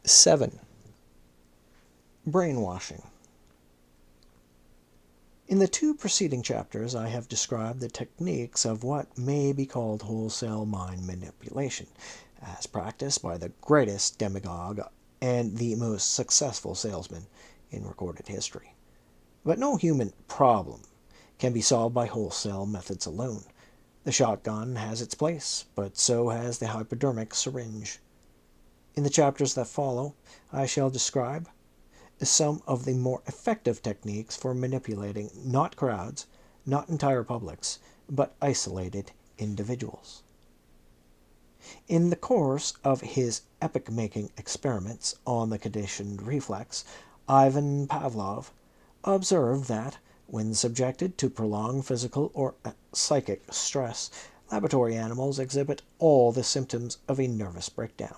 7. Brainwashing. In the two preceding chapters, I have described the techniques of what may be called wholesale mind manipulation, as practiced by the greatest demagogue and the most successful salesman in recorded history. But no human problem can be solved by wholesale methods alone. The shotgun has its place, but so has the hypodermic syringe. In the chapters that follow, I shall describe some of the more effective techniques for manipulating not crowds, not entire publics, but isolated individuals. In the course of his epoch-making experiments on the conditioned reflex, Ivan Pavlov observed that, when subjected to prolonged physical or psychic stress, laboratory animals exhibit all the symptoms of a nervous breakdown.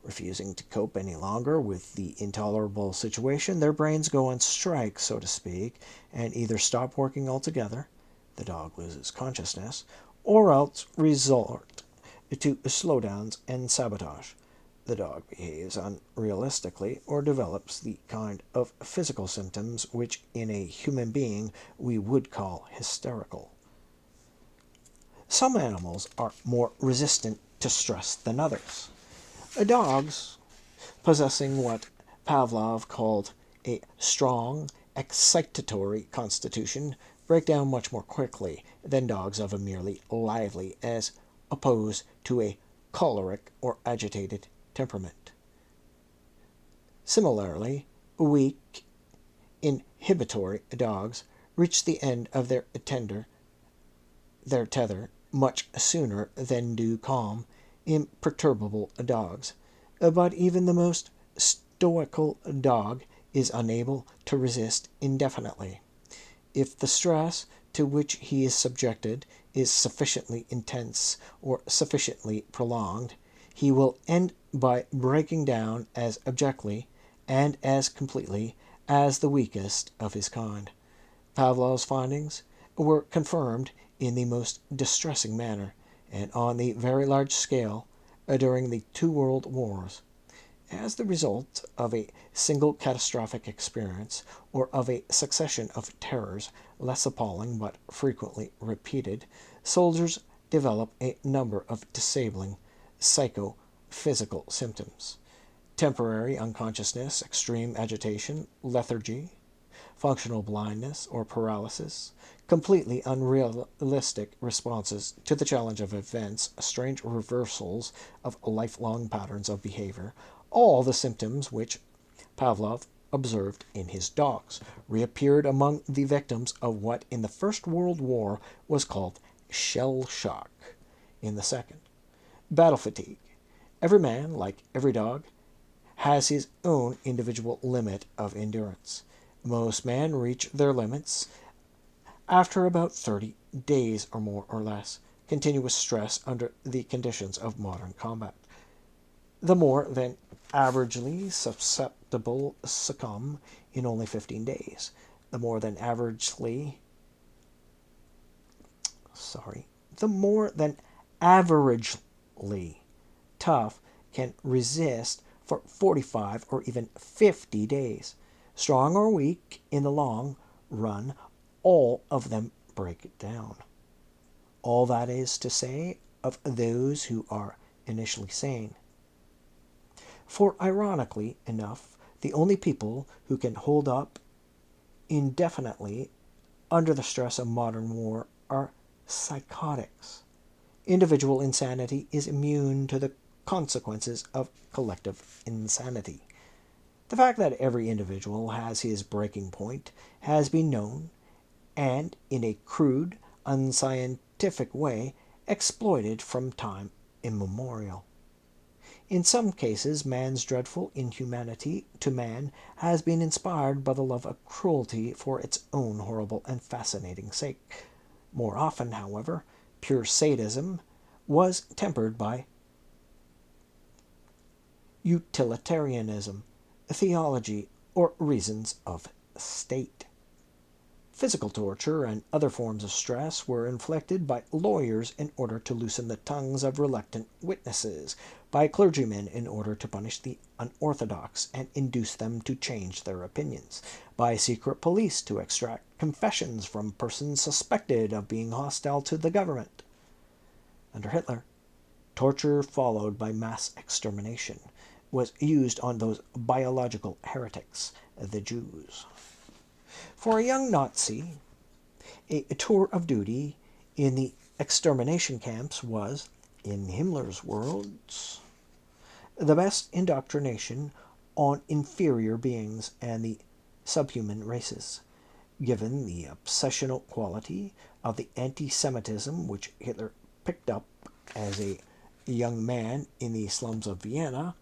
Refusing to cope any longer with the intolerable situation, their brains go on strike, so to speak, and either stop working altogether, the dog loses consciousness, or else resort to slowdowns and sabotage. The dog behaves unrealistically or develops the kind of physical symptoms which in a human being we would call hysterical. Some animals are more resistant to stress than others. Dogs, possessing what Pavlov called a strong, excitatory constitution, break down much more quickly than dogs of a merely lively as opposed to a choleric or agitated temperament. Similarly, weak, inhibitory dogs reach the end of their tether much sooner than do calm, imperturbable dogs. But even the most stoical dog is unable to resist indefinitely. If the stress to which he is subjected is sufficiently intense or sufficiently prolonged, he will end by breaking down as abjectly and as completely as the weakest of his kind. Pavlov's findings were confirmed in the most distressing manner, and on the very large scale, during the two world wars. As the result of a single catastrophic experience, or of a succession of terrors less appalling but frequently repeated, soldiers develop a number of disabling psychophysical symptoms: temporary unconsciousness, extreme agitation, lethargy, functional blindness or paralysis, completely unrealistic responses to the challenge of events, strange reversals of lifelong patterns of behavior, all the symptoms which Pavlov observed in his dogs reappeared among the victims of what in the First World War was called shell shock, in the Second, battle fatigue. Every man, like every dog, has his own individual limit of endurance. Most men reach their limits after about 30 days or more or less continuous stress under the conditions of modern combat. The more than averagely susceptible succumb in only 15 days. The more than averagely the more than averagely tough can resist for 45 or even 50 days. Strong or weak in the long run, all of them break it down. All that is to say of those who are initially sane. For ironically enough, the only people who can hold up indefinitely under the stress of modern war are psychotics. Individual insanity is immune to the consequences of collective insanity. The fact that every individual has his breaking point has been known, and in a crude, unscientific way, exploited from time immemorial. In some cases, man's dreadful inhumanity to man has been inspired by the love of cruelty for its own horrible and fascinating sake. More often, however, pure sadism was tempered by utilitarianism, theology, or reasons of state. Physical torture and other forms of stress were inflicted by lawyers in order to loosen the tongues of reluctant witnesses, by clergymen in order to punish the unorthodox and induce them to change their opinions, by secret police to extract confessions from persons suspected of being hostile to the government. Under Hitler, torture followed by mass extermination was used on those biological heretics, the Jews. For a young Nazi, a tour of duty in the extermination camps was, in Himmler's words, the best indoctrination on inferior beings and the subhuman races. Given the obsessional quality of the anti-Semitism which Hitler picked up as a young man in the slums of Vienna,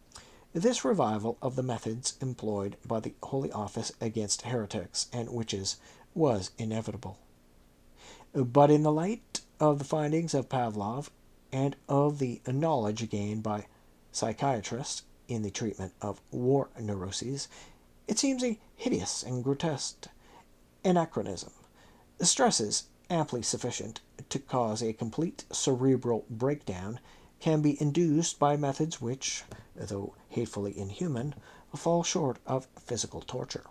this revival of the methods employed by the Holy Office against heretics and witches was inevitable. But in the light of the findings of Pavlov and of the knowledge gained by psychiatrists in the treatment of war neuroses, it seems a hideous and grotesque anachronism. The stresses amply sufficient to cause a complete cerebral breakdown can be induced by methods which, though hatefully inhuman, fall short of physical torture.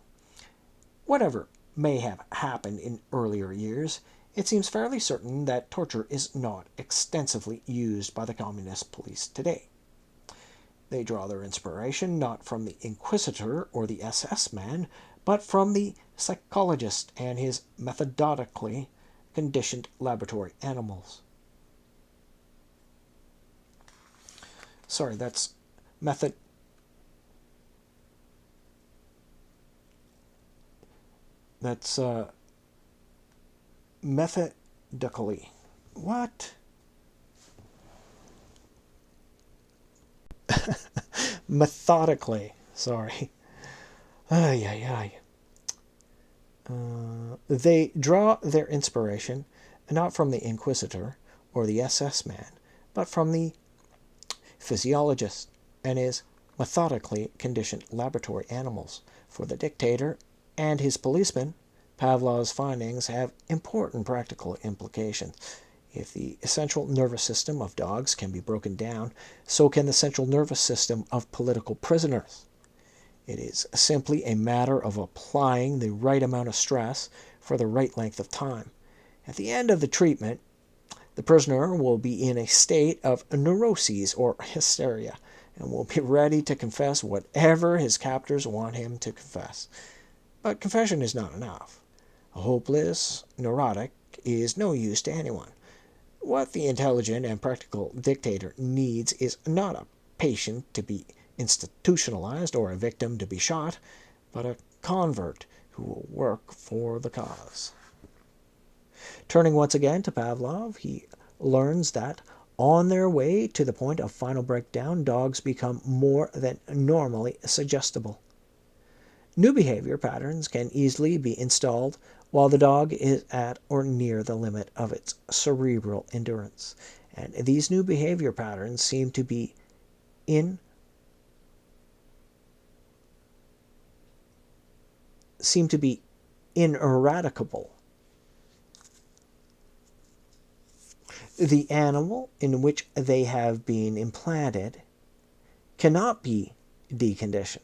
Whatever may have happened in earlier years, it seems fairly certain that torture is not extensively used by the communist police today. They draw their inspiration not from the Inquisitor or the SS man, but from the psychologist and his methodically conditioned laboratory animals. Sorry, that's method. That's methodically. What? Methodically. Sorry. Ay, ay, ay. They draw their inspiration not from the Inquisitor or the SS man, but from the physiologist and his methodically conditioned laboratory animals. For the dictator and his policemen, Pavlov's findings have important practical implications. If the central nervous system of dogs can be broken down, so can the central nervous system of political prisoners. It is simply a matter of applying the right amount of stress for the right length of time. At the end of the treatment, the prisoner will be in a state of neuroses or hysteria and will be ready to confess whatever his captors want him to confess. But confession is not enough. A hopeless neurotic is no use to anyone. What the intelligent and practical dictator needs is not a patient to be institutionalized or a victim to be shot, but a convert who will work for the cause. Turning once again to Pavlov, he learns that on their way to the point of final breakdown, dogs become more than normally suggestible. New behavior patterns can easily be installed while the dog is at or near the limit of its cerebral endurance, and these new behavior patterns seem to be ineradicable. The animal in which they have been implanted cannot be deconditioned.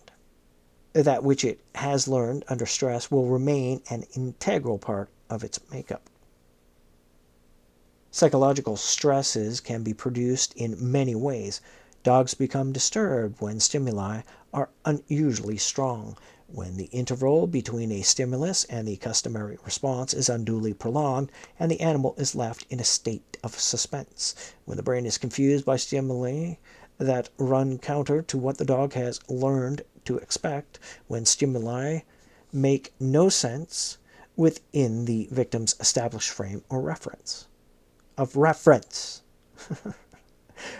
That which it has learned under stress will remain an integral part of its makeup. Psychological stresses can be produced in many ways. Dogs become disturbed when stimuli are unusually strong, when the interval between a stimulus and the customary response is unduly prolonged, and the animal is left in a state of suspense, when the brain is confused by stimuli that run counter to what the dog has learned to expect, when stimuli make no sense within the victim's established frame or reference.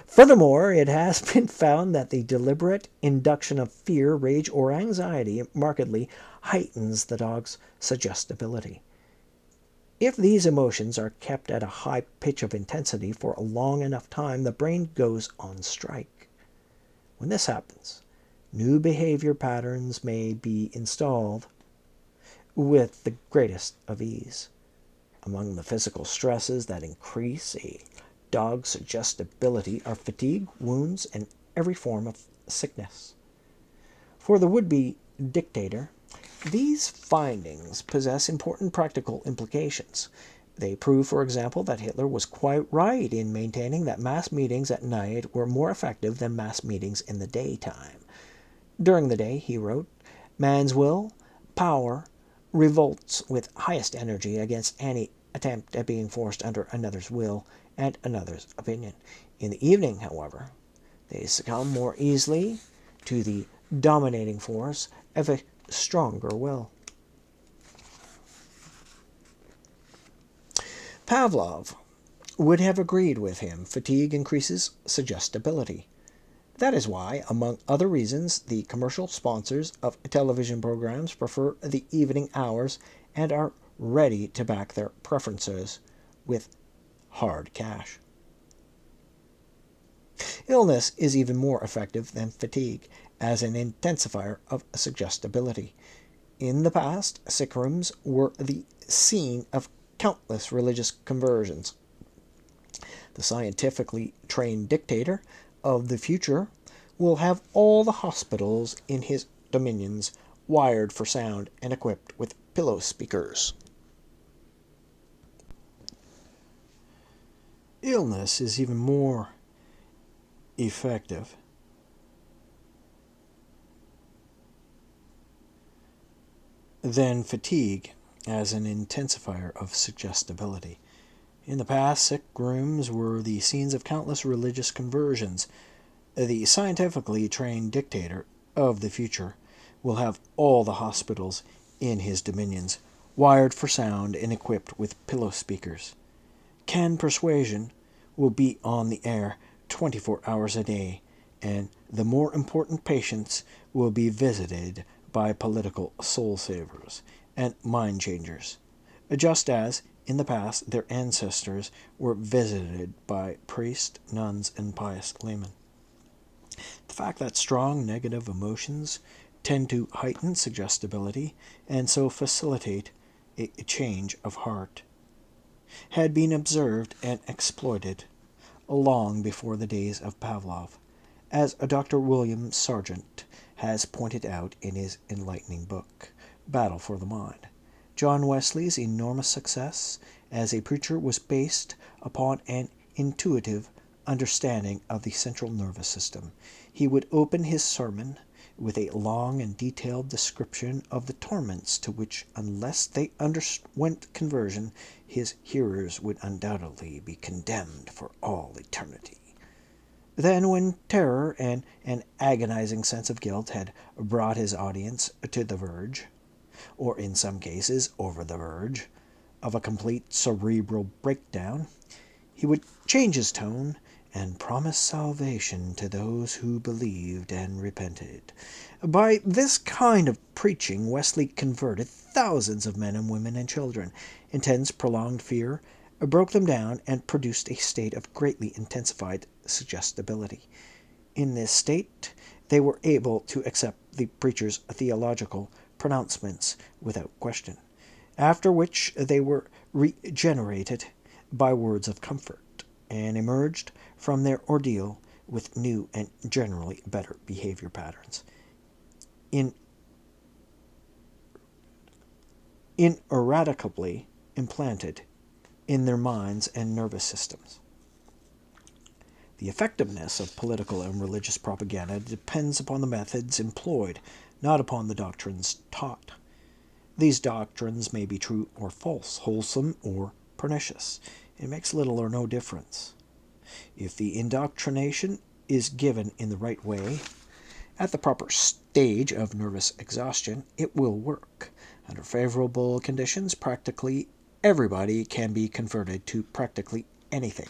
Furthermore, it has been found that the deliberate induction of fear, rage, or anxiety markedly heightens the dog's suggestibility. If these emotions are kept at a high pitch of intensity for a long enough time, the brain goes on strike. When this happens, new behavior patterns may be installed with the greatest of ease. Among the physical stresses that increase a dog's suggestibility are fatigue, wounds, and every form of sickness. For the would-be dictator, these findings possess important practical implications. They prove, for example, that Hitler was quite right in maintaining that mass meetings at night were more effective than mass meetings in the daytime. During the day, he wrote, man's will, power, revolts with highest energy against any attempt at being forced under another's will and another's opinion. In the evening, however, they succumb more easily to the dominating force of a stronger will. Pavlov would have agreed with him. Fatigue increases suggestibility. That is why, among other reasons, the commercial sponsors of television programs prefer the evening hours and are ready to back their preferences with hard cash. Illness is even more effective than fatigue as an intensifier of suggestibility. In the past, sick rooms were the scene of countless religious conversions. The scientifically trained dictator of the future will have all the hospitals in his dominions wired for sound and equipped with pillow speakers. Illness is even more effective than fatigue as an intensifier of suggestibility. In the past, sick rooms were the scenes of countless religious conversions. The scientifically trained dictator of the future will have all the hospitals in his dominions wired for sound and equipped with pillow speakers. Can persuasion will be on the air 24 hours a day, and the more important patients will be visited by political soul-savers and mind-changers, just as, in the past, their ancestors were visited by priests, nuns, and pious laymen. The fact that strong negative emotions tend to heighten suggestibility and so facilitate a change of heart had been observed and exploited long before the days of Pavlov, as Dr. William Sargent has pointed out in his enlightening book, Battle for the Mind. John Wesley's enormous success as a preacher was based upon an intuitive understanding of the central nervous system. He would open his sermon with a long and detailed description of the torments to which, unless they underwent conversion, his hearers would undoubtedly be condemned for all eternity. Then, when terror and an agonizing sense of guilt had brought his audience to the verge, or in some cases over the verge, of a complete cerebral breakdown, he would change his tone and promise salvation to those who believed and repented. By this kind of preaching, Wesley converted thousands of men and women and children. Intense, prolonged fear broke them down and produced a state of greatly intensified suggestibility. In this state, they were able to accept the preacher's theological pronouncements without question, after which they were regenerated by words of comfort and emerged from their ordeal with new and generally better behavior patterns. Ineradicably implanted in their minds and nervous systems. The effectiveness of political and religious propaganda depends upon the methods employed, not upon the doctrines taught. These doctrines may be true or false, wholesome or pernicious. It makes little or no difference. If the indoctrination is given in the right way, at the proper stage of nervous exhaustion, it will work. Under favorable conditions, practically everybody can be converted to practically anything.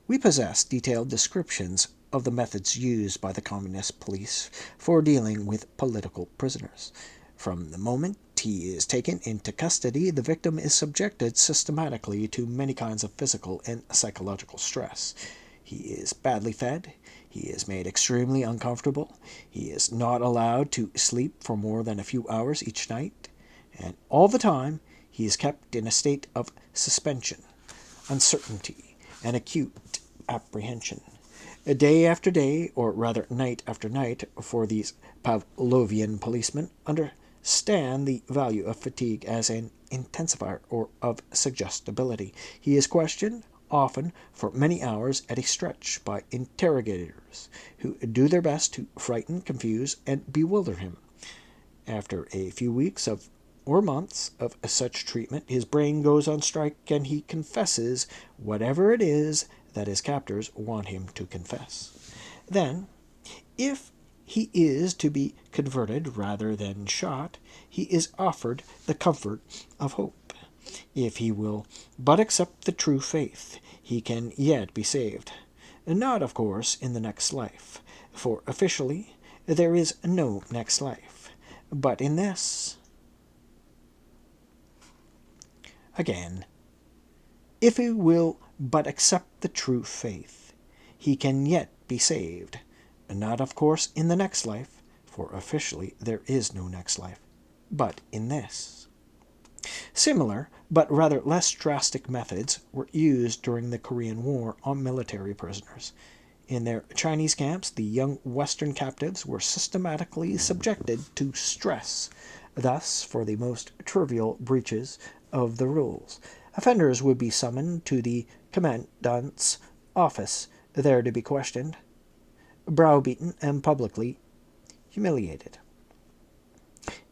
We possess detailed descriptions of the methods used by the communist police for dealing with political prisoners. From the moment he is taken into custody, the victim is subjected systematically to many kinds of physical and psychological stress. He is badly fed. He is made extremely uncomfortable. He is not allowed to sleep for more than a few hours each night. And all the time, he is kept in a state of suspension, uncertainty, and acute apprehension. Day after day, or rather night after night, for these Pavlovian policemen understand the value of fatigue as an intensifier or of suggestibility. He is questioned, often for many hours at a stretch, by interrogators who do their best to frighten, confuse, and bewilder him. After a few weeks or months of such treatment, his brain goes on strike and he confesses whatever it is that his captors want him to confess. Then, if he is to be converted rather than shot, he is offered the comfort of hope. If he will but accept the true faith, he can yet be saved. Not, of course, in the next life, for officially there is no next life, but in this. Again, if he will but accept the true faith, he can yet be saved. Not, of course, in the next life, for officially there is no next life, but in this. Similar, but rather less drastic methods were used during the Korean War on military prisoners. In their Chinese camps, the young Western captives were systematically subjected to stress. Thus, for the most trivial breaches of the rules, offenders would be summoned to the commandant's office, there to be questioned, browbeaten, and publicly humiliated.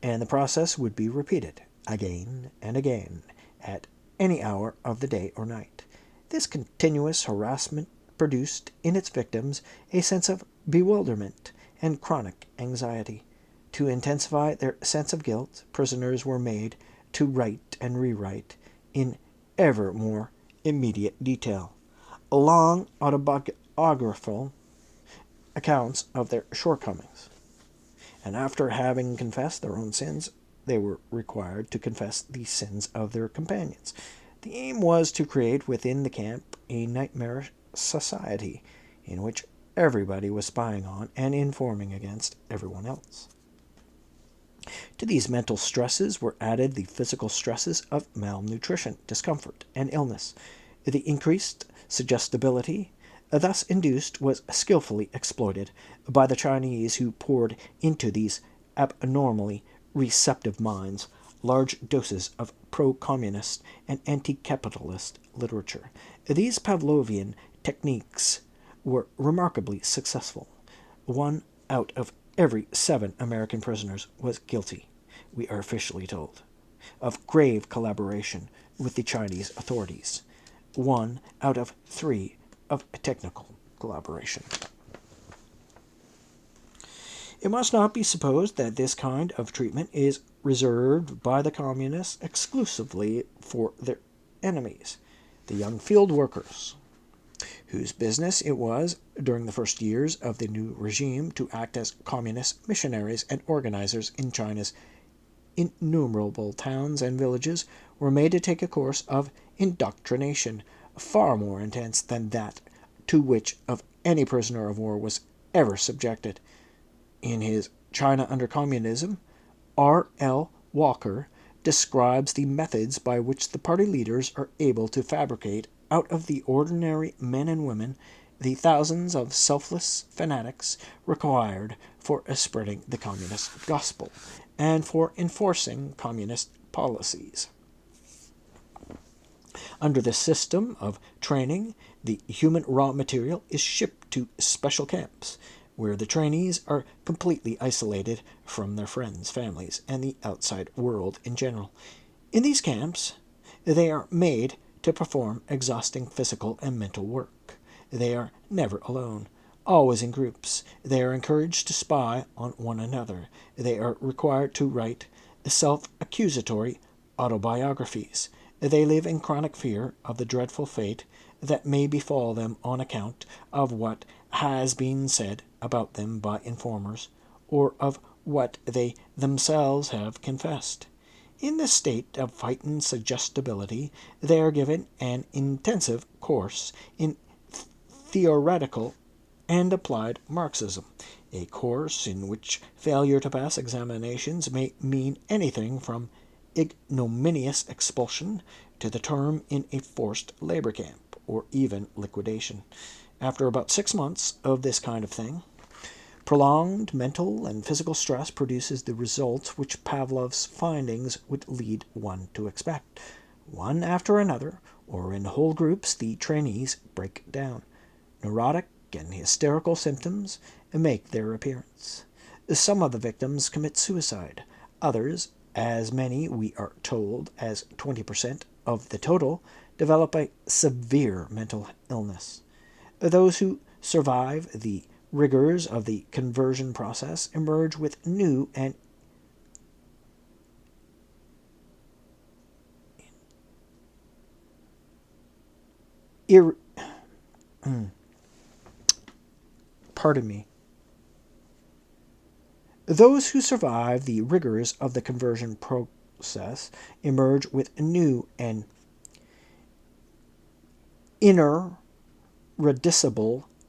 And the process would be repeated again and again at any hour of the day or night. This continuous harassment produced in its victims a sense of bewilderment and chronic anxiety. To intensify their sense of guilt, prisoners were made to write and rewrite, in ever more immediate detail, long autobiographical accounts of their shortcomings. And after having confessed their own sins, they were required to confess the sins of their companions. The aim was to create within the camp a nightmarish society in which everybody was spying on and informing against everyone else. To these mental stresses were added the physical stresses of malnutrition, discomfort, and illness. The increased suggestibility thus induced was skillfully exploited by the Chinese, who poured into these abnormally receptive minds large doses of pro-communist and anti-capitalist literature. These Pavlovian techniques were remarkably successful. 1 out of every 7 American prisoners was guilty, we are officially told, of grave collaboration with the Chinese authorities. 1 out of 3 of technical collaboration. It must not be supposed that this kind of treatment is reserved by the communists exclusively for their enemies, the young field workers, whose business it was, during the first years of the new regime, to act as communist missionaries and organizers in China's innumerable towns and villages, were made to take a course of indoctrination far more intense than that to which of any prisoner of war was ever subjected. In his China Under Communism, R.L. Walker describes the methods by which the party leaders are able to fabricate out of the ordinary men and women the thousands of selfless fanatics required for spreading the communist gospel and for enforcing communist policies. Under this system of training, the human raw material is shipped to special camps, where the trainees are completely isolated from their friends, families, and the outside world in general. In these camps, they are made to perform exhausting physical and mental work. They are never alone, always in groups. They are encouraged to spy on one another. They are required to write self-accusatory autobiographies. They live in chronic fear of the dreadful fate that may befall them on account of what has been said about them by informers, or of what they themselves have confessed. In this state of heightened suggestibility, they are given an intensive course in theoretical and applied Marxism, a course in which failure to pass examinations may mean anything from ignominious expulsion to the term in a forced labor camp, or even liquidation. After about 6 months of this kind of thing, prolonged mental and physical stress produces the results which Pavlov's findings would lead one to expect. One after another, or in whole groups, the trainees break down. Neurotic and hysterical symptoms make their appearance. Some of the victims commit suicide. Others, as many, we are told, as 20% of the total, develop a severe mental illness. Those who survive the rigors of the conversion process emerge with new and pardon me. Those who survive the rigors of the conversion process emerge with new and irreducible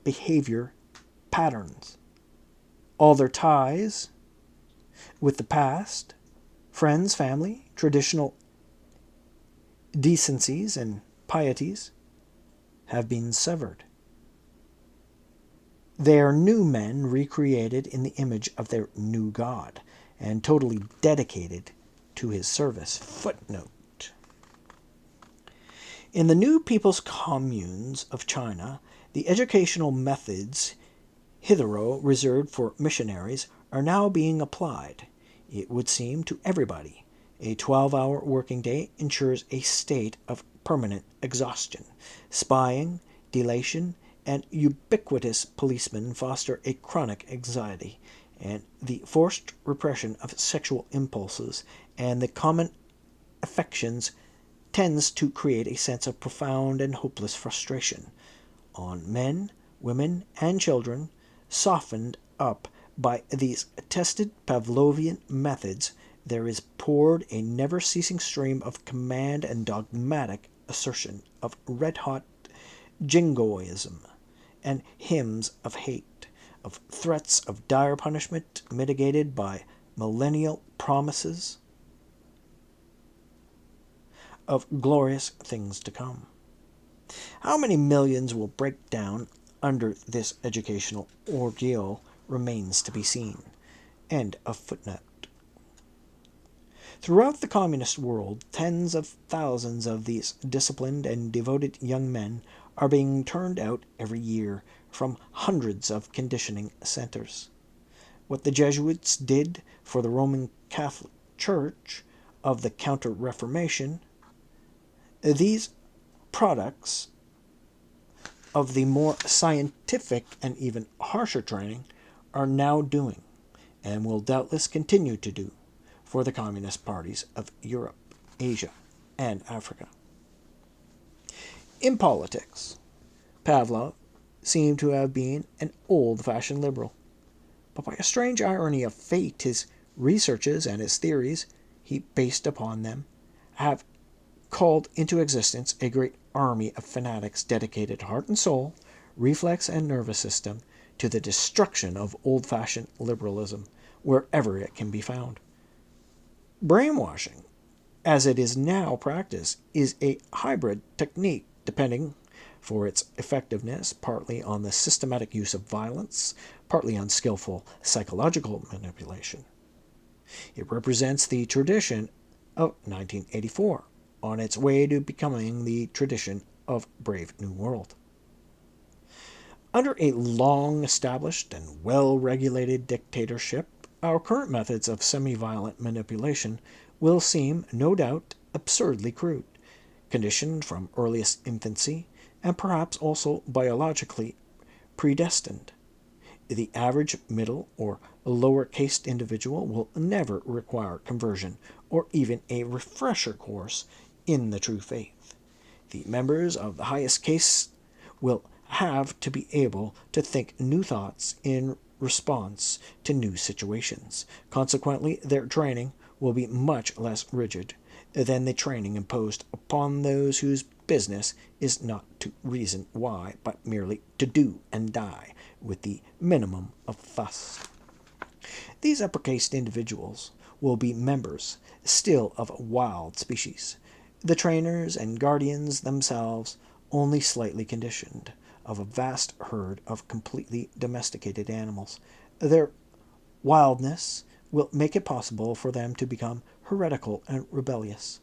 behavior patterns. All their ties with the past, friends, family, traditional decencies, and pieties have been severed. They are new men recreated in the image of their new God and totally dedicated to his service. Footnote. In the new people's communes of China, the educational methods hitherto reserved for missionaries are now being applied, it would seem, to everybody. A 12-hour working day ensures a state of permanent exhaustion. Spying, delation, and ubiquitous policemen foster a chronic anxiety, and the forced repression of sexual impulses and the common affections tends to create a sense of profound and hopeless frustration on men, women, and children, softened up by these tested Pavlovian methods. There is poured a never-ceasing stream of command and dogmatic assertion of red-hot jingoism and hymns of hate, of threats of dire punishment mitigated by millennial promises of glorious things to come. How many millions will break down under this educational ordeal remains to be seen. End of footnote. Throughout the communist world, tens of thousands of these disciplined and devoted young men are being turned out every year from hundreds of conditioning centers. What the Jesuits did for the Roman Catholic Church of the Counter-Reformation, these products of the more scientific and even harsher training are now doing, and will doubtless continue to do, for the communist parties of Europe, Asia, and Africa. In politics, Pavlov seemed to have been an old-fashioned liberal, but by a strange irony of fate, his researches and his theories he based upon them have called into existence a great army of fanatics dedicated heart and soul, reflex and nervous system, to the destruction of old-fashioned liberalism wherever it can be found. Brainwashing, as it is now practiced, is a hybrid technique depending for its effectiveness partly on the systematic use of violence, partly on skillful psychological manipulation. It represents the tradition of 1984, on its way to becoming the tradition of Brave New World. Under a long-established and well-regulated dictatorship, our current methods of semi-violent manipulation will seem, no doubt, absurdly crude, conditioned from earliest infancy, and perhaps also biologically predestined. The average middle or lower-caste individual will never require conversion or even a refresher course in the true faith. The members of the highest caste will have to be able to think new thoughts in response to new situations. Consequently, their training will be much less rigid than the training imposed upon those whose business is not to reason why, but merely to do and die with the minimum of fuss. These upper-caste individuals will be members still of a wild species, the trainers and guardians themselves only slightly conditioned, of a vast herd of completely domesticated animals. Their wildness will make it possible for them to become heretical and rebellious.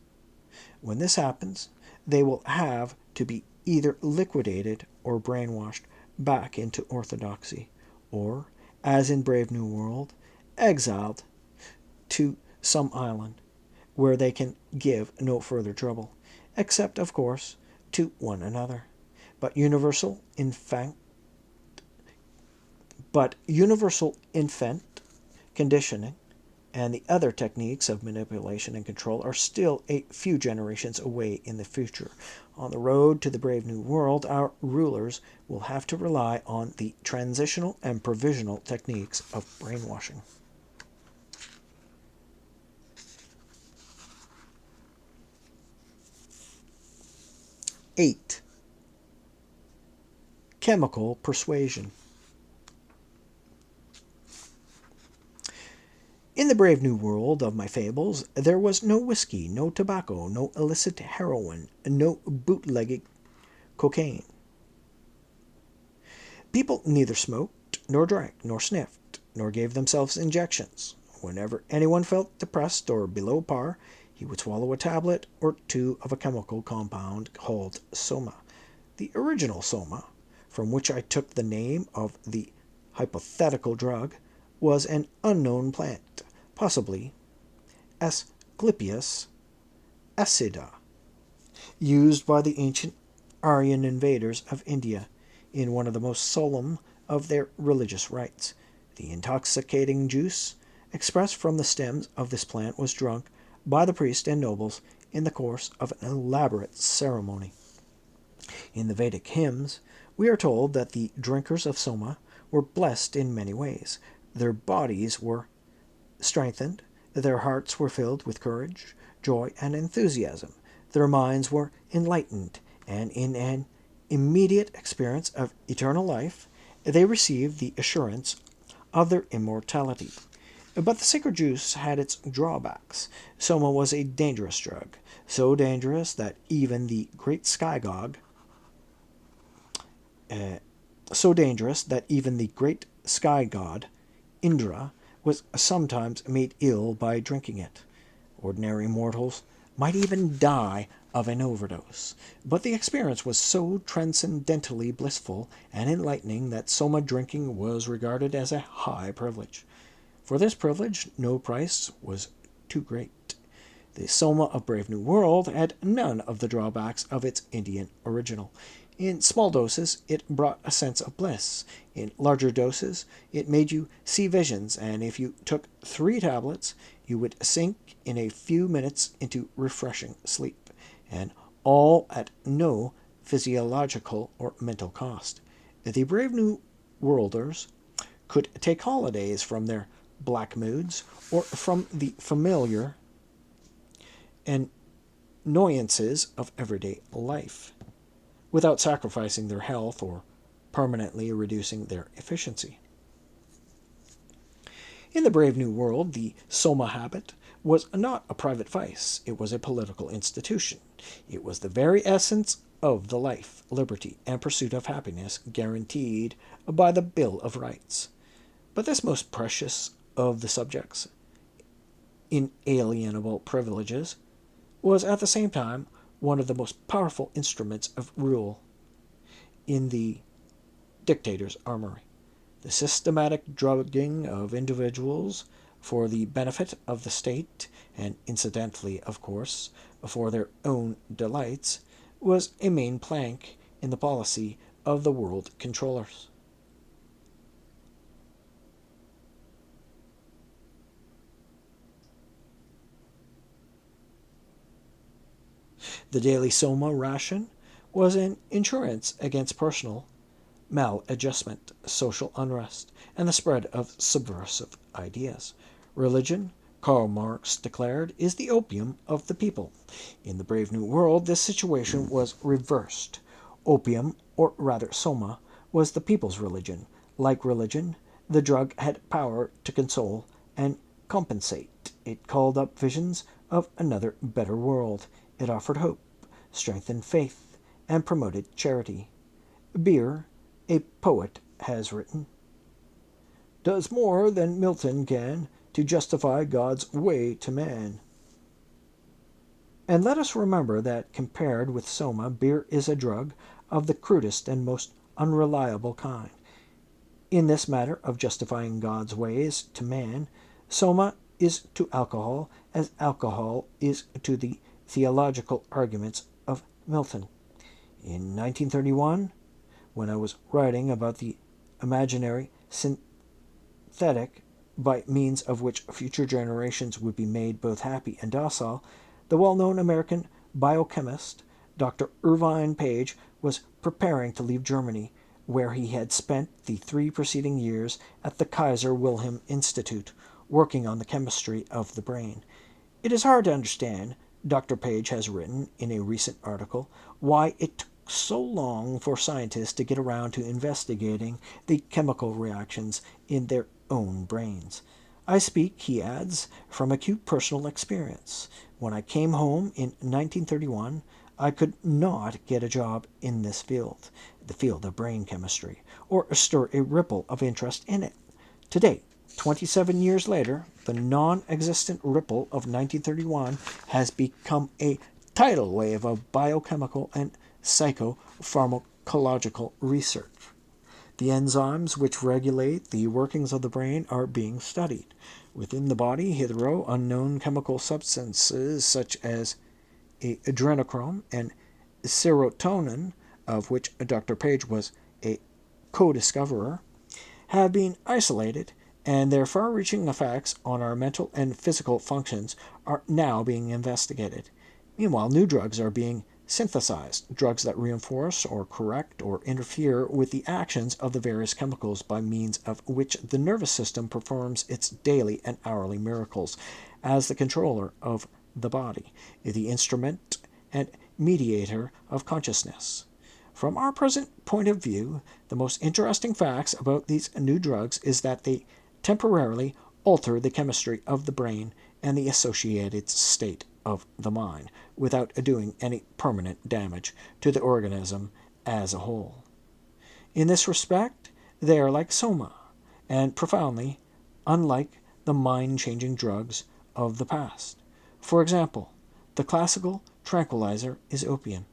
When this happens, they will have to be either liquidated or brainwashed back into orthodoxy, or, as in Brave New World, exiled to some island where they can give no further trouble, except, of course, to one another. But universal infant conditioning and the other techniques of manipulation and control are still a few generations away in the future. On the road to the Brave New World, our rulers will have to rely on the transitional and provisional techniques of brainwashing. 8. Chemical persuasion. In the Brave New World of my fables, there was no whiskey, no tobacco, no illicit heroin, no bootlegged cocaine. People neither smoked, nor drank, nor sniffed, nor gave themselves injections. Whenever anyone felt depressed or below par, he would swallow a tablet or two of a chemical compound called soma. The original soma, from which I took the name of the hypothetical drug, was an unknown plant, possibly Asclepias acida, used by the ancient Aryan invaders of India in one of the most solemn of their religious rites. The intoxicating juice expressed from the stems of this plant was drunk by the priests and nobles in the course of an elaborate ceremony. In the Vedic hymns, we are told that the drinkers of soma were blessed in many ways. Their bodies were strengthened, their hearts were filled with courage, joy, and enthusiasm. Their minds were enlightened, and in an immediate experience of eternal life, they received the assurance of their immortality. But the sacred juice had its drawbacks. Soma was a dangerous drug, so dangerous that even the great sky god Indra was sometimes made ill by drinking it. Ordinary mortals might even die of an overdose, but the experience was so transcendently blissful and enlightening that soma drinking was regarded as a high privilege. For this privilege, no price was too great. The soma of Brave New World had none of the drawbacks of its Indian original. In small doses, it brought a sense of bliss. In larger doses, it made you see visions, and if you took 3 tablets, you would sink in a few minutes into refreshing sleep, and all at no physiological or mental cost. The Brave New Worlders could take holidays from their black moods or from the familiar annoyances of everyday life, without sacrificing their health or permanently reducing their efficiency. In the Brave New World, the soma habit was not a private vice, it was a political institution. It was the very essence of the life, liberty, and pursuit of happiness guaranteed by the Bill of Rights. But this most precious of the subjects' inalienable privileges was at the same time one of the most powerful instruments of rule in the dictator's armory. The systematic drugging of individuals for the benefit of the state, and incidentally, of course, for their own delights, was a main plank in the policy of the world controllers. The daily soma ration was an insurance against personal maladjustment, social unrest, and the spread of subversive ideas. Religion, Karl Marx declared, is the opium of the people. In the Brave New World, this situation was reversed. Opium, or rather soma, was the people's religion. Like religion, the drug had power to console and compensate. It called up visions of another, better world. It offered hope, strengthened faith, and promoted charity. Beer A poet has written, "Does more than Milton can to justify God's way to man." And let us remember that compared with soma, beer is a drug of the crudest and most unreliable kind. In this matter of justifying God's ways to man, soma is to alcohol as alcohol is to the theological arguments of Milton. In 1931, when I was writing about the imaginary synthetic by means of which future generations would be made both happy and docile, the well-known American biochemist Dr. Irvine Page was preparing to leave Germany, where he had spent the 3 preceding years at the Kaiser Wilhelm Institute, working on the chemistry of the brain. It is hard to understand, Dr. Page has written in a recent article, why it took so long for scientists to get around to investigating the chemical reactions in their own brains. I speak, he adds, from acute personal experience. When I came home in 1931, I could not get a job in this field, the field of brain chemistry, or stir a ripple of interest in it. Today, 27 years later, the non-existent ripple of 1931 has become a tidal wave of biochemical and psychopharmacological research. The enzymes which regulate the workings of the brain are being studied. Within the body, hitherto unknown chemical substances such as adrenochrome and serotonin, of which Dr. Page was a co-discoverer, have been isolated, and their far-reaching effects on our mental and physical functions are now being investigated. Meanwhile, new drugs are being synthesized, drugs that reinforce or correct or interfere with the actions of the various chemicals by means of which the nervous system performs its daily and hourly miracles as the controller of the body, the instrument and mediator of consciousness. From our present point of view, the most interesting facts about these new drugs is that they temporarily alter the chemistry of the brain and the associated state of the mind, without doing any permanent damage to the organism as a whole. In this respect, they are like soma, and profoundly unlike the mind-changing drugs of the past. For example, the classical tranquilizer is opium.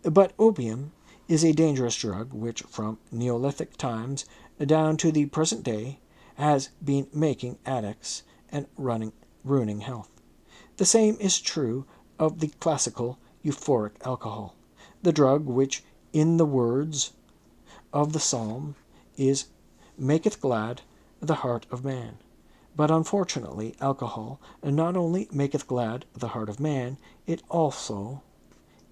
But opium is a dangerous drug which, from Neolithic times down to the present day, has been making addicts and ruining health. The same is true of the classical euphoric alcohol, the drug which, in the words of the psalm, is maketh glad the heart of man. But unfortunately, alcohol not only maketh glad the heart of man, it also,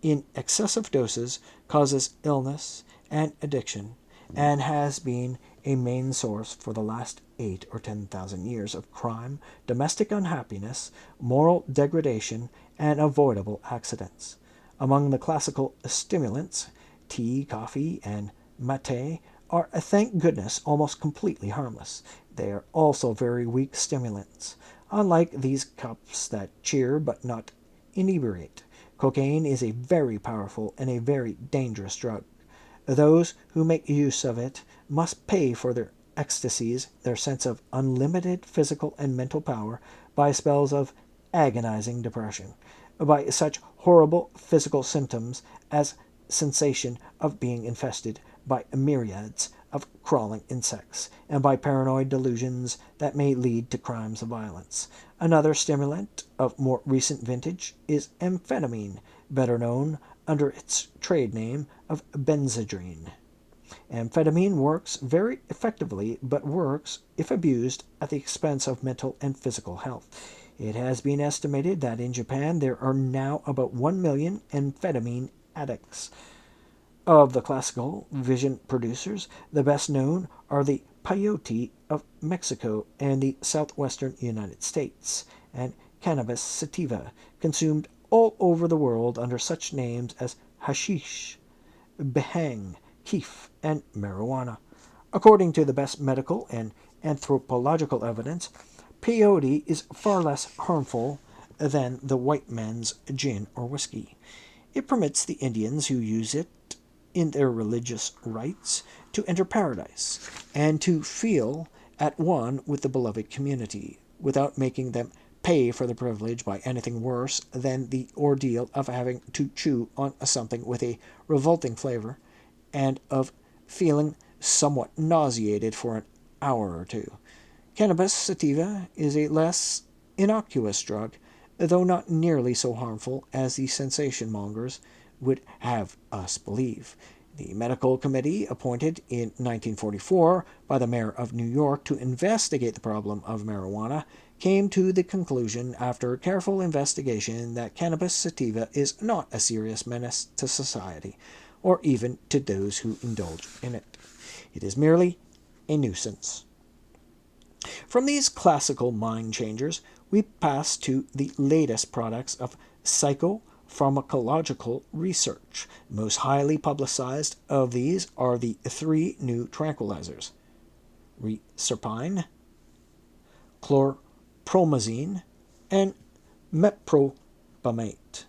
in excessive doses, causes illness and addiction, and has been a main source for the last 8 or 10,000 years of crime, domestic unhappiness, moral degradation, and avoidable accidents. Among the classical stimulants, tea, coffee, and mate are, thank goodness, almost completely harmless. They are also very weak stimulants. Unlike these cups that cheer but not inebriate, cocaine is a very powerful and a very dangerous drug. Those who make use of it must pay for their ecstasies, their sense of unlimited physical and mental power, by spells of agonizing depression, by such horrible physical symptoms as sensation of being infested by myriads of crawling insects, and by paranoid delusions that may lead to crimes of violence. Another stimulant of more recent vintage is amphetamine, better known under its trade name of Benzedrine. Amphetamine works very effectively, but works, if abused, at the expense of mental and physical health. It has been estimated that in Japan there are now about 1 million amphetamine addicts. Of the classical vision producers, the best known are the peyote of Mexico and the southwestern United States, and cannabis sativa, consumed all over the world under such names as hashish, behang, keef, and marijuana. According to the best medical and anthropological evidence, peyote is far less harmful than the white man's gin or whiskey. It permits the Indians who use it in their religious rites to enter paradise and to feel at one with the beloved community, without making them pay for the privilege by anything worse than the ordeal of having to chew on something with a revolting flavor and of feeling somewhat nauseated for an hour or two. Cannabis sativa is a less innocuous drug, though not nearly so harmful as the sensation mongers would have us believe. The medical committee, appointed in 1944 by the mayor of New York to investigate the problem of marijuana, came to the conclusion, after careful investigation, that cannabis sativa is not a serious menace to society, or even to those who indulge in it. It is merely a nuisance. From these classical mind changers, we pass to the latest products of psychopharmacological research. Most highly publicized of these are the three new tranquilizers: reserpine, chlorpromazine, and meprobamate.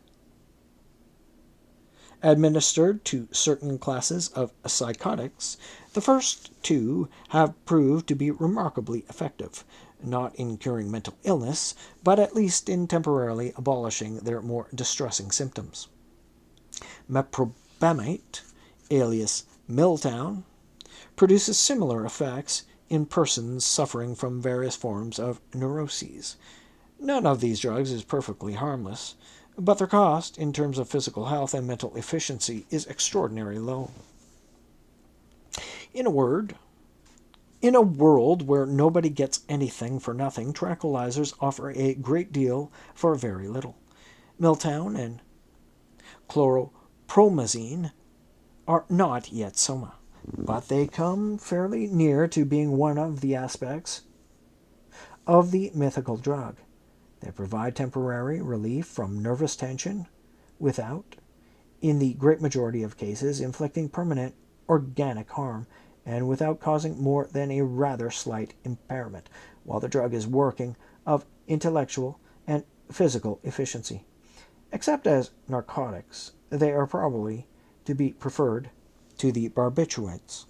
Administered to certain classes of psychotics, the first two have proved to be remarkably effective, not in curing mental illness, but at least in temporarily abolishing their more distressing symptoms. Meprobamate, alias Milltown, produces similar effects in persons suffering from various forms of neuroses. None of these drugs is perfectly harmless, but their cost, in terms of physical health and mental efficiency, is extraordinarily low. In a word, in a world where nobody gets anything for nothing, tranquilizers offer a great deal for very little. Milltown and chlorpromazine are not yet soma, but they come fairly near to being one of the aspects of the mythical drug. They provide temporary relief from nervous tension without, in the great majority of cases, inflicting permanent organic harm, and without causing more than a rather slight impairment, while the drug is working, of intellectual and physical efficiency. Except as narcotics, they are probably to be preferred to the barbiturates,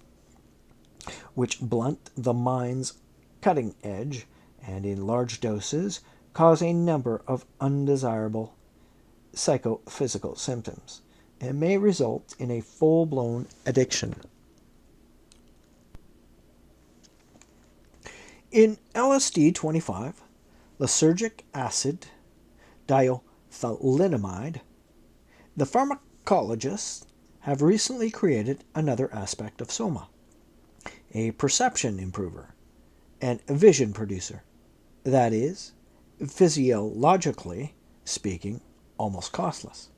which blunt the mind's cutting edge and in large doses cause a number of undesirable psychophysical symptoms and may result in a full-blown addiction. In LSD-25, lysergic acid diethylthalidomide, the pharmacologists have recently created another aspect of soma, a perception improver and vision producer, that is, physiologically speaking, almost costless.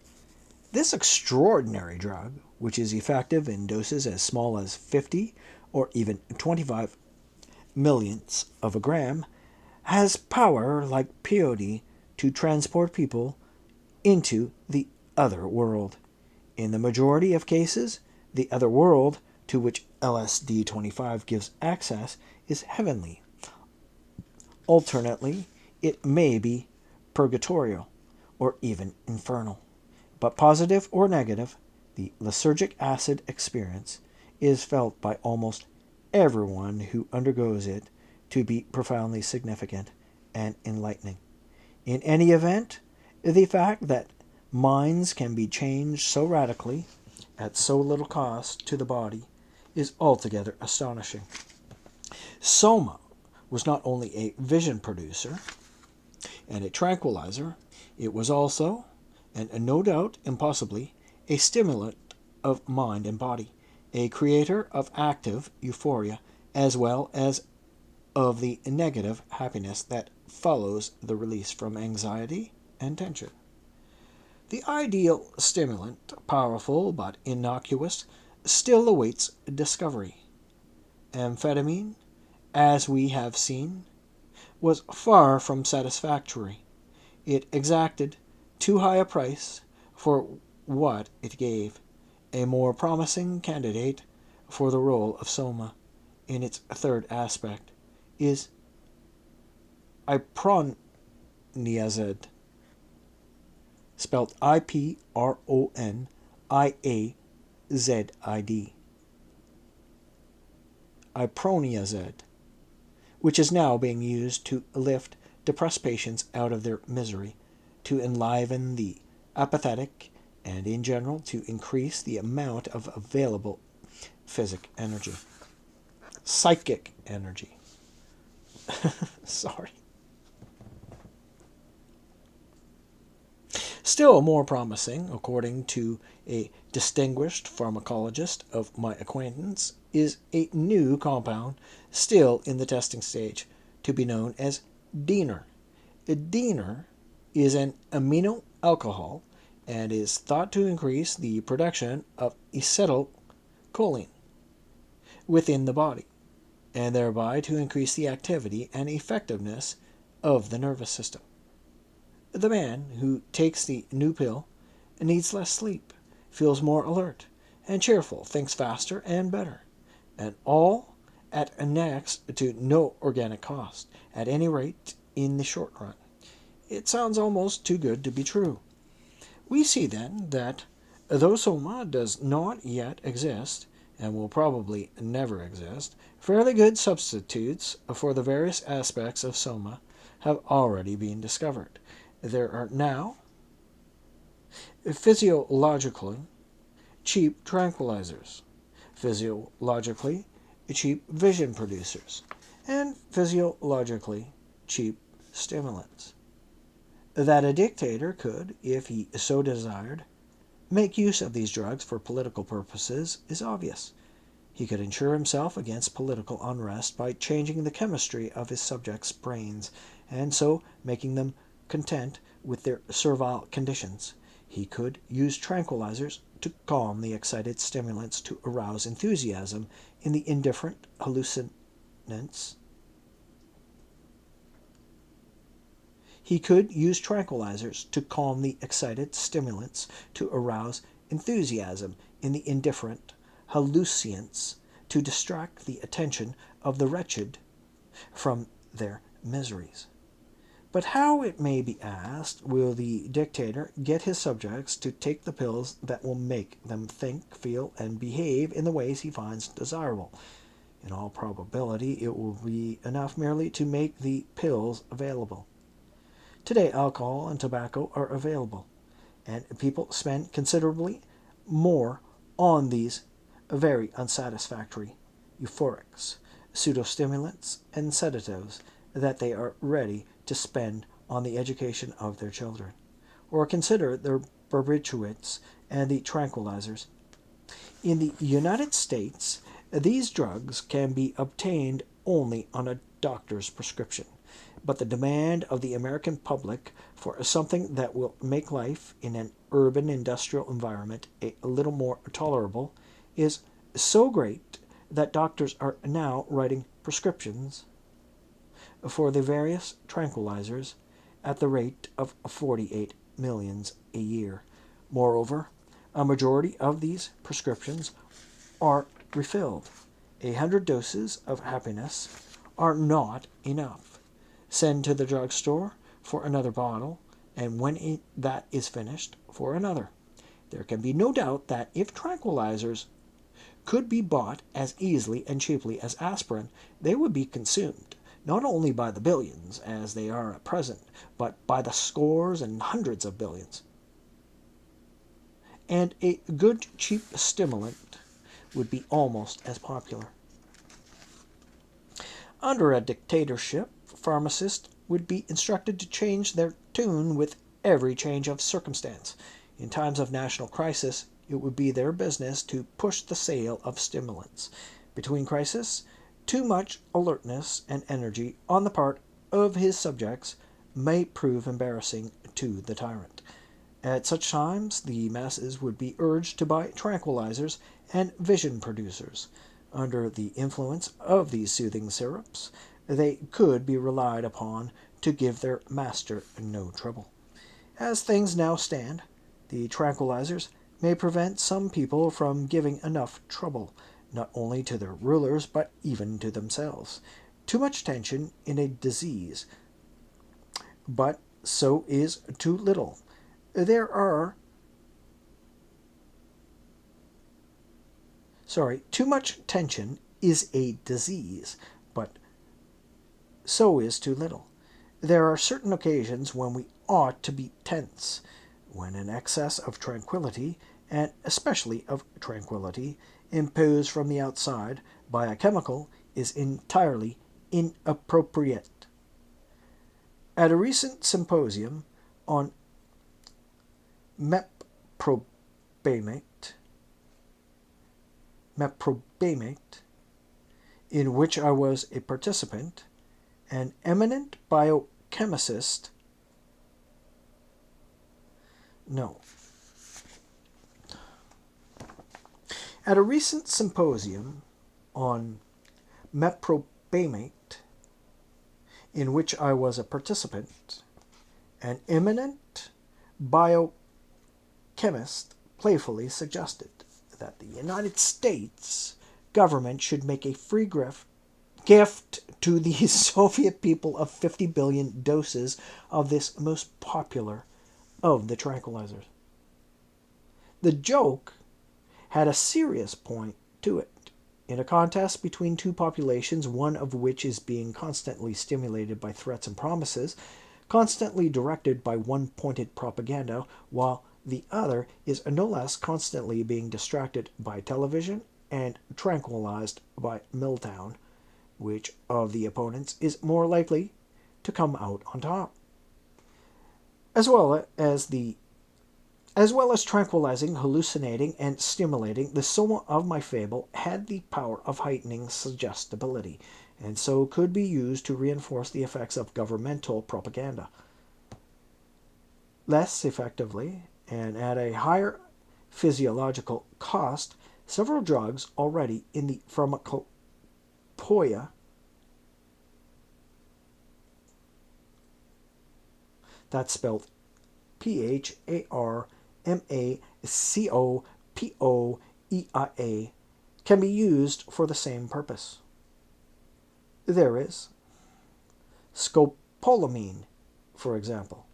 This extraordinary drug, which is effective in doses as small as 50 or even 25 millionths of a gram, has power like peyote to transport people into the other world. In the majority of cases, the other world to which LSD-25 gives access is heavenly. Alternately, it may be purgatorial or even infernal. But positive or negative, the lysergic acid experience is felt by almost everyone who undergoes it to be profoundly significant and enlightening. In any event, the fact that minds can be changed so radically at so little cost to the body is altogether astonishing. Soma was not only a vision producer and a tranquilizer, it was also, and no doubt impossibly, a stimulant of mind and body, a creator of active euphoria, as well as of the negative happiness that follows the release from anxiety and tension. The ideal stimulant, powerful but innocuous, still awaits discovery. Amphetamine, as we have seen, was far from satisfactory. It exacted too high a price for what it gave. A more promising candidate for the role of soma, in its third aspect, is iproniazid, spelled IPRONIAZID, Iproniazid, which is now being used to lift depressed patients out of their misery, to enliven the apathetic, and in general to increase the amount of available psychic energy. Sorry. Still more promising, according to a distinguished pharmacologist of my acquaintance, is a new compound still in the testing stage to be known as Diener. Diener is an amino alcohol and is thought to increase the production of acetylcholine within the body, and thereby to increase the activity and effectiveness of the nervous system. The man who takes the new pill needs less sleep, feels more alert and cheerful, thinks faster and better, and all at next to no organic cost, at any rate in the short run. It sounds almost too good to be true. We see then that though soma does not yet exist, and will probably never exist, fairly good substitutes for the various aspects of soma have already been discovered. There are now physiologically cheap tranquilizers, physiologically cheap vision producers, and physiologically cheap stimulants. That a dictator could, if he so desired, make use of these drugs for political purposes is obvious. He could insure himself against political unrest by changing the chemistry of his subjects' brains, and so making them content with their servile conditions. He could use tranquilizers to calm the excited, stimulants to arouse enthusiasm in the indifferent hallucinants. He could use tranquilizers to calm the excited stimulants to arouse enthusiasm in the indifferent halluciants, to distract the attention of the wretched from their miseries. But how, it may be asked, will the dictator get his subjects to take the pills that will make them think, feel, and behave in the ways he finds desirable? In all probability, it will be enough merely to make the pills available. Today, alcohol and tobacco are available, and people spend considerably more on these very unsatisfactory euphorics, pseudostimulants, and sedatives that they are ready to spend on the education of their children. Or consider their barbiturates and the tranquilizers. In the United States, these drugs can be obtained only on a doctor's prescription, but the demand of the American public for something that will make life in an urban industrial environment a little more tolerable is so great that doctors are now writing prescriptions for the various tranquilizers at the rate of 48 millions a year. Moreover, a majority of these prescriptions are refilled. 100 doses of happiness are not enough. Send to the drugstore for another bottle, and when that is finished, for another. There can be no doubt that if tranquilizers could be bought as easily and cheaply as aspirin, they would be consumed, not only by the billions, as they are at present, but by the scores and hundreds of billions. And a good cheap stimulant would be almost as popular. Under a dictatorship, pharmacists would be instructed to change their tune with every change of circumstance. In times of national crisis, it would be their business to push the sale of stimulants. Between crises, too much alertness and energy on the part of his subjects may prove embarrassing to the tyrant. At such times, the masses would be urged to buy tranquilizers and vision producers. Under the influence of these soothing syrups, they could be relied upon to give their master no trouble. As things now stand, the tranquilizers may prevent some people from giving enough trouble, not only to their rulers, but even to themselves. Too much tension in a disease, but so is too little. There are Too much tension is a disease, but so is too little. There are certain occasions when we ought to be tense, when an excess of tranquillity, and especially of tranquillity, imposed from the outside by a chemical is entirely inappropriate. At a recent symposium on meprobamate, meprobamate, in which I was a participant, an eminent biochemist, no. At a recent symposium on meprobamate, in which I was a participant, an eminent biochemist playfully suggested that the United States government should make a free gift to the Soviet people of 50 billion doses of this most popular of the tranquilizers. The joke had a serious point to it. In a contest between two populations, one of which is being constantly stimulated by threats and promises, constantly directed by one-pointed propaganda, while the other is no less constantly being distracted by television and tranquilized by Milltown, which of the opponents is more likely to come out on top? As well as tranquilizing, hallucinating, and stimulating, the soma of my fable had the power of heightening suggestibility, and so could be used to reinforce the effects of governmental propaganda. Less effectively, and at a higher physiological cost, several drugs already in the pharmacopoeia that's spelled PHARMACOPOEIA, can be used for the same purpose. There is scopolamine, for example,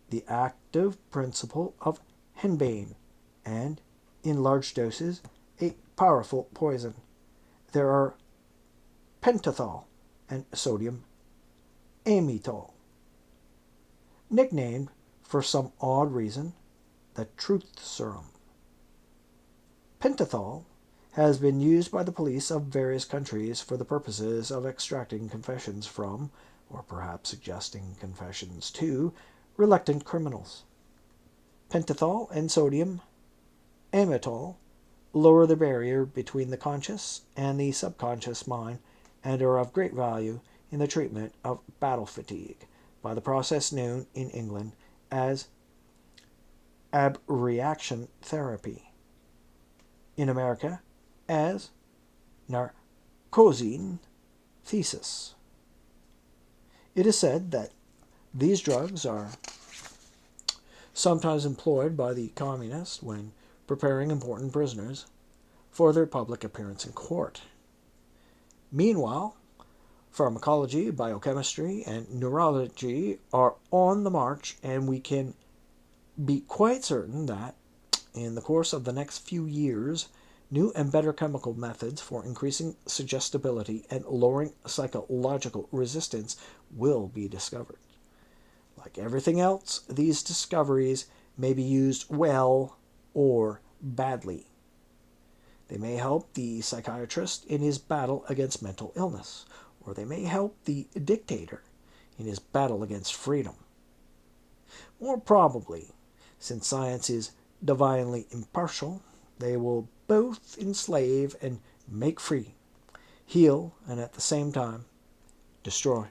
the active principle of henbane, and, in large doses, a powerful poison. There are pentothal and sodium amytal, nicknamed, for some odd reason, the truth serum. Pentothal has been used by the police of various countries for the purposes of extracting confessions from, or perhaps suggesting confessions to, reluctant criminals. Pentothal and sodium amytal lower the barrier between the conscious and the subconscious mind and are of great value in the treatment of battle fatigue by the process known in England as abreaction therapy, in America as narcosine thesis. It is said that these drugs are sometimes employed by the communists when preparing important prisoners for their public appearance in court. Meanwhile, pharmacology, biochemistry, and neurology are on the march, and we can be quite certain that, in the course of the next few years, new and better chemical methods for increasing suggestibility and lowering psychological resistance will be discovered. Like everything else, these discoveries may be used well or badly. They may help the psychiatrist in his battle against mental illness, or they may help the dictator in his battle against freedom. More probably, since science is divinely impartial, they will both enslave and make free, heal, and at the same time destroy.